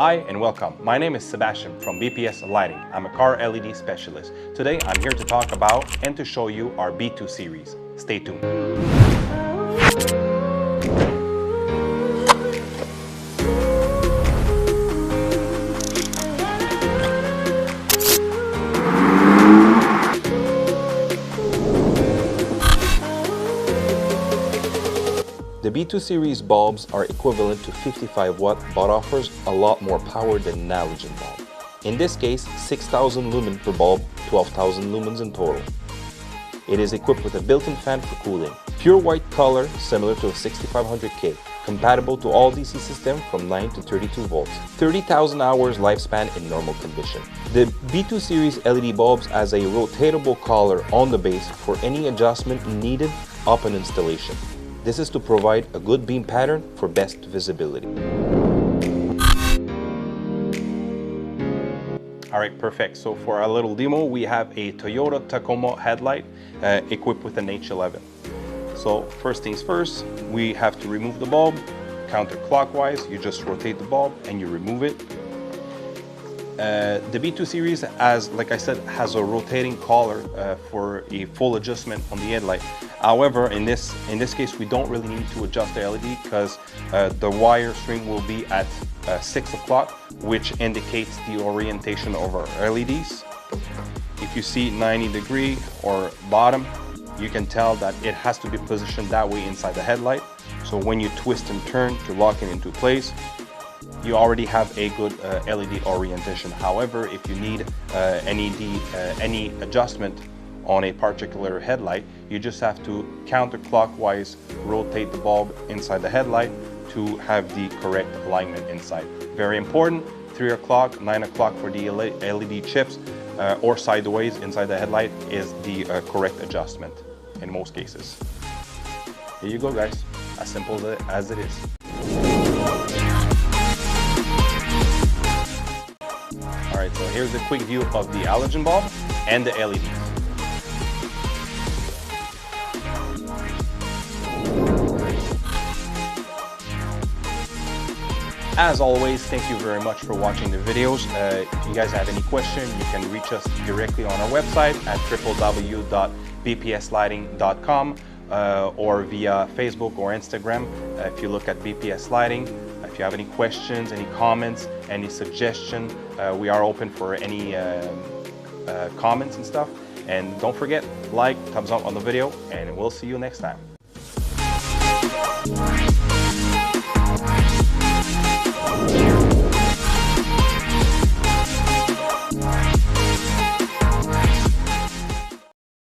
Hi and welcome. My name is Sebastian from BPS Lighting. I'm a car LED specialist. Today I'm here to talk about and to show you our B2 series. Stay tuned. The B2 series bulbs are equivalent to 55 watt but offers a lot more power than an halogen bulb. In this case, 6,000 lumen per bulb, 12,000 lumens in total. It is equipped with a built-in fan for cooling. Pure white color similar to a 6500K. Compatible to all DC system from 9 to 32 volts. 30,000 hours lifespan in normal condition. The B2 series LED bulbs has a rotatable collar on the base for any adjustment needed upon installation. This is to provide a good beam pattern for best visibility. Alright, perfect. So for our little demo, we have a Toyota Tacoma headlight equipped with an H11. So first things first, we have to remove the bulb. Counterclockwise, you just rotate the bulb and you remove it. The B2 series, like I said, has a rotating collar for a full adjustment on the headlight. However, in this case, we don't really need to adjust the LED because the wire string will be at 6 o'clock, which indicates the orientation of our LEDs. If you see 90 degree or bottom, you can tell that it has to be positioned that way inside the headlight. So when you twist and turn to lock it into place, you already have a good LED orientation. However, if you need any adjustment on a particular headlight, you just have to counterclockwise rotate the bulb inside the headlight to have the correct alignment inside. Very important, 3 o'clock, 9 o'clock for the LED chips or sideways inside the headlight is the correct adjustment in most cases. Here you go, guys, as simple as it is. Alright, so here's a quick view of the halogen bulb and the LEDs. As always, thank you very much for watching the videos. If you guys have any questions, you can reach us directly on our website at www.bpslighting.com or via Facebook or Instagram. If you look at BPS Lighting, if you have any questions, any comments, any suggestion, we are open for any comments and stuff. And don't forget, like, thumbs up on the video, and we'll see you next time.